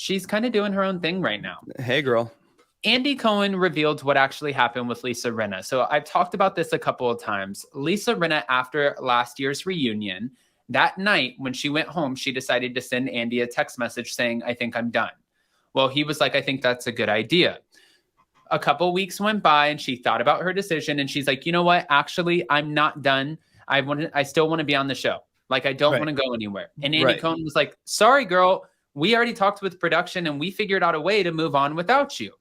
she's kind of doing her own thing right now. Hey, girl. Andy Cohen revealed what actually happened with Lisa Rinna. So I've talked about this a couple of times. Lisa Rinna, after last year's reunion, that night when she went home, she decided to send Andy a text message saying, I think I'm done. Well, he was like, I think that's a good idea. A couple weeks went by and she thought about her decision and she's like, you know what? Actually, I'm not done. I still want to be on the show. Like, I don't want to go anywhere. And Andy Cohen was like, sorry, girl. We already talked with production and we figured out a way to move on without you.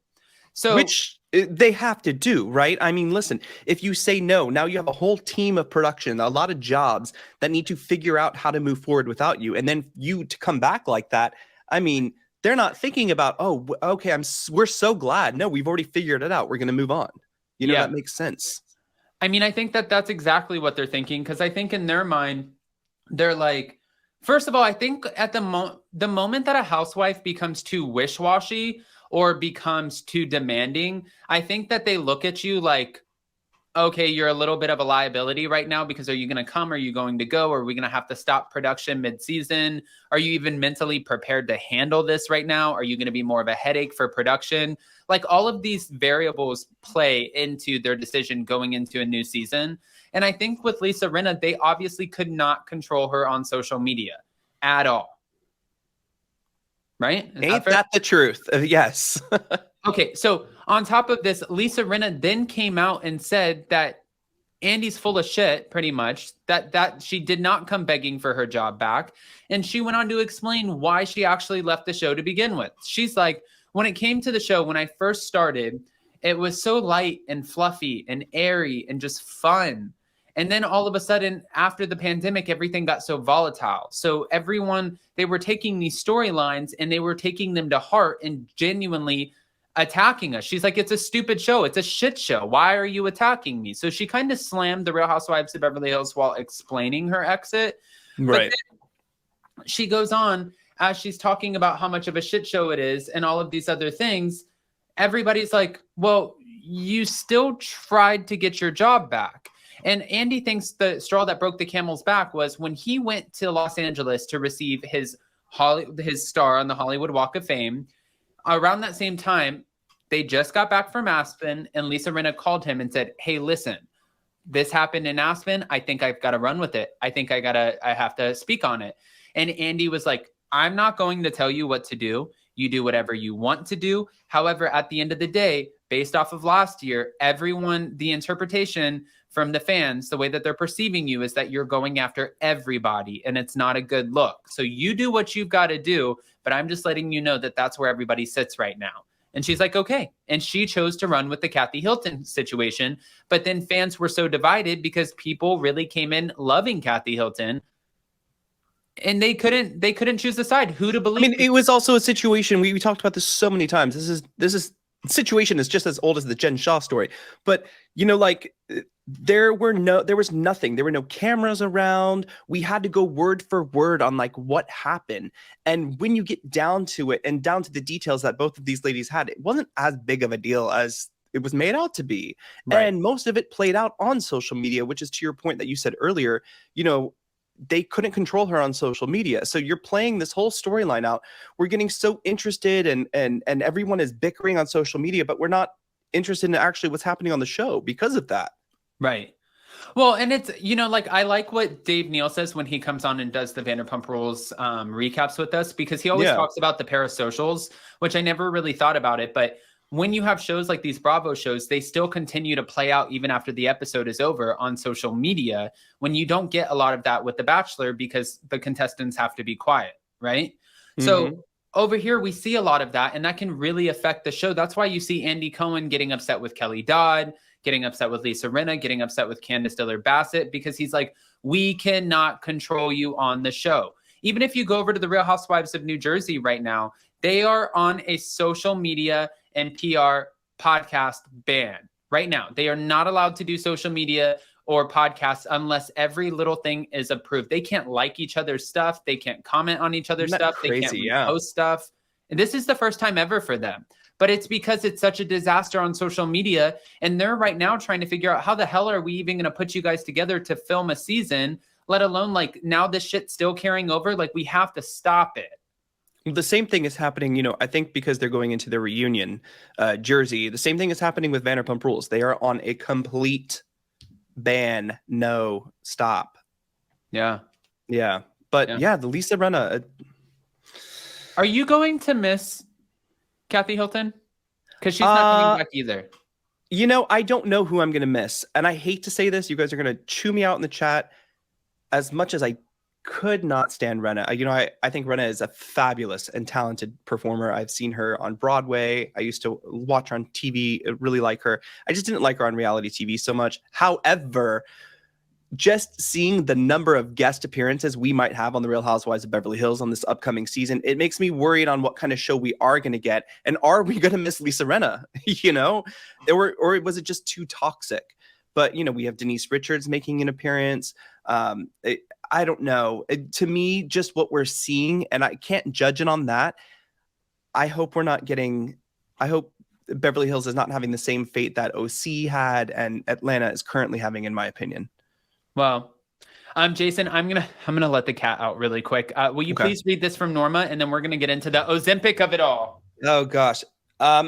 So, which they have to do, right? I mean, listen, if you say no, now you have a whole team of production, a lot of jobs that need to figure out how to move forward without you. And then you to come back like that, I mean, they're not thinking about, oh, okay, we're so glad. No, we've already figured it out. We're going to move on. You know, that makes sense. I mean, I think that's exactly what they're thinking, because I think in their mind, they're like, first of all, I think at the moment that a housewife becomes too wish-washy or becomes too demanding, I think that they look at you like, okay, you're a little bit of a liability right now, because are you going to come? Are you going to go? Are we going to have to stop production mid-season? Are you even mentally prepared to handle this right now? Are you going to be more of a headache for production? Like, all of these variables play into their decision going into a new season. And I think with Lisa Rinna, they obviously could not control her on social media at all. Right? Ain't that the truth? Yes. Okay, so on top of this, Lisa Rinna then came out and said that Andy's full of shit, pretty much, that she did not come begging for her job back. And she went on to explain why she actually left the show to begin with. She's like, when it came to the show, when I first started, it was so light and fluffy and airy and just fun. And then all of a sudden, after the pandemic, everything got so volatile. So everyone, they were taking these storylines and they were taking them to heart and genuinely attacking us. She's like, it's a stupid show. It's a shit show. Why are you attacking me? So she kind of slammed the Real Housewives of Beverly Hills while explaining her exit. Right. But she goes on, as she's talking about how much of a shit show it is and all of these other things, everybody's like, well, you still tried to get your job back. And Andy thinks the straw that broke the camel's back was when he went to Los Angeles to receive his star on the Hollywood Walk of Fame. Around that same time, they just got back from Aspen, and Lisa Rinna called him and said, hey, listen, this happened in Aspen. I think I've got to run with it. I think I have to speak on it. And Andy was like, I'm not going to tell you what to do. You do whatever you want to do. However, at the end of the day, based off of last year, the interpretation from the fans, the way that they're perceiving you is that you're going after everybody, and it's not a good look. So you do what you've got to do, but I'm just letting you know that that's where everybody sits right now. And she's like, okay. And she chose to run with the Kathy Hilton situation. But then fans were so divided because people really came in loving Kathy Hilton, and they couldn't choose the side who to believe. I mean, it was also a situation, we talked about this so many times. This situation is just as old as the Jen Shah story. But, you know, like, there was nothing. There were no cameras around. We had to go word for word on like what happened. And when you get down to it and down to the details that both of these ladies had, it wasn't as big of a deal as it was made out to be. Right. And most of it played out on social media, which is to your point that you said earlier, you know, they couldn't control her on social media. So you're playing this whole storyline out. We're getting so interested and everyone is bickering on social media, but we're not interested in actually what's happening on the show because of that. Right. Well, and it's, you know, like, I like what Dave Neal says when he comes on and does the Vanderpump Rules recaps with us, because he always talks about the parasocials, which I never really thought about it. But when you have shows like these Bravo shows, they still continue to play out even after the episode is over on social media, when you don't get a lot of that with The Bachelor because the contestants have to be quiet, right? Mm-hmm. So over here, we see a lot of that, and that can really affect the show. That's why you see Andy Cohen getting upset with Kelly Dodd, getting upset with Lisa Rinna, getting upset with Candace Dillard Bassett, because he's like, we cannot control you on the show. Even if you go over to the Real Housewives of New Jersey right now, they are on a social media and PR podcast ban right now. They are not allowed to do social media or podcasts unless every little thing is approved. They can't like each other's stuff. They can't comment on each other's stuff. They can't post stuff. And this is the first time ever for them. But it's because it's such a disaster on social media. And they're right now trying to figure out, how the hell are we even going to put you guys together to film a season, let alone like now this shit's still carrying over. Like, we have to stop it. The same thing is happening, I think because they're going into the reunion jersey. The same thing is happening with Vanderpump Rules. They are on a complete ban. No, stop. Yeah. Yeah. But yeah, the Lisa Rinna. Are you going to miss Kathy Hilton? Because she's not coming back either. I don't know who I'm going to miss. And I hate to say this. You guys are going to chew me out in the chat. As much as I could not stand Rinna. I think Rinna is a fabulous and talented performer. I've seen her on Broadway. I used to watch her on TV. I really like her. I just didn't like her on reality TV so much. However, just seeing the number of guest appearances we might have on The Real Housewives of Beverly Hills on this upcoming season, it makes me worried on what kind of show we are going to get. And are we going to miss Lisa Rinna? Or was it just too toxic? But, we have Denise Richards making an appearance. I don't know. To me, just what we're seeing, and I can't judge it on that. I hope Beverly Hills is not having the same fate that OC had and Atlanta is currently having, in my opinion. Well, Jason, I'm gonna let the cat out really quick. Will you please read this from Norma, and then we're gonna get into the Ozempic of it all. Oh gosh.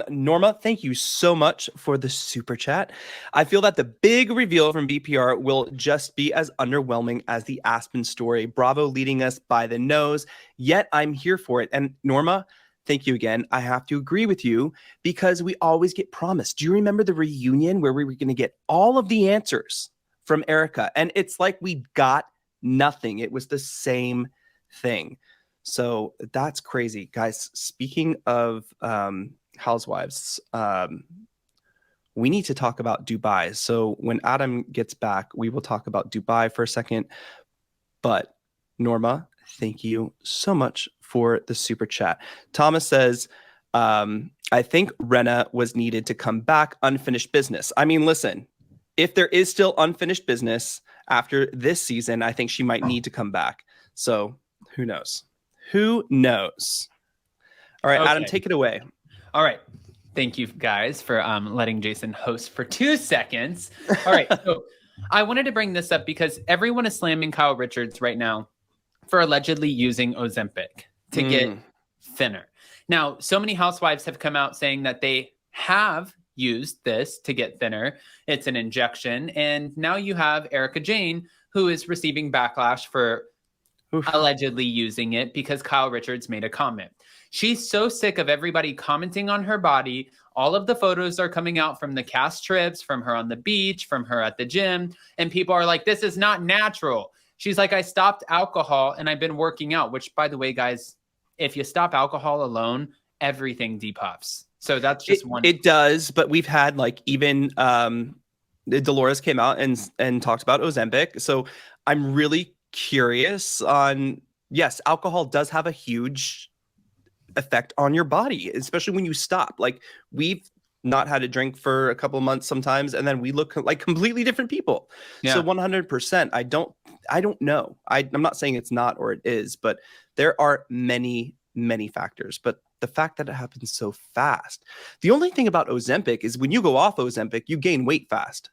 Norma, thank you so much for the super chat. I feel that the big reveal from BPR will just be as underwhelming as the Aspen story. Bravo leading us by the nose, yet I'm here for it. And Norma, thank you again. I have to agree with you because we always get promised. Do you remember the reunion where we were going to get all of the answers from Erica? And it's like we got nothing. It was the same thing. So that's crazy. Guys, speaking of Housewives, we need to talk about Dubai. So when Adam gets back, we will talk about Dubai for a second. But Norma, thank you so much for the super chat. Thomas says, I think Rinna was needed to come back. Unfinished business. I mean, listen, if there is still unfinished business after this season, I think she might need to come back. So who knows? Who knows? All right, okay. Adam, take it away. All right. Thank you guys for letting Jason host for 2 seconds. All right. So I wanted to bring this up because everyone is slamming Kyle Richards right now for allegedly using Ozempic to get thinner. Now, so many housewives have come out saying that they have used this to get thinner. It's an injection. And now you have Erica Jane, who is receiving backlash for allegedly using it because Kyle Richards made a comment. She's so sick of everybody commenting on her body. All of the photos are coming out from the cast trips, from her on the beach, from her at the gym. And people are like, this is not natural. She's like, I stopped alcohol and I've been working out, which, by the way, guys, if you stop alcohol alone, everything depuffs. So that's just one. It does. But we've had even Dolores came out and talked about Ozempic. So I'm really curious on, yes, alcohol does have a huge effect on your body, especially when you stop. We've not had a drink for a couple of months sometimes, and then we look like completely different people. Yeah. So 100%, I don't know. I'm not saying it's not or it is, but there are many, many factors. But the fact that it happens so fast. The only thing about Ozempic is when you go off Ozempic, you gain weight fast.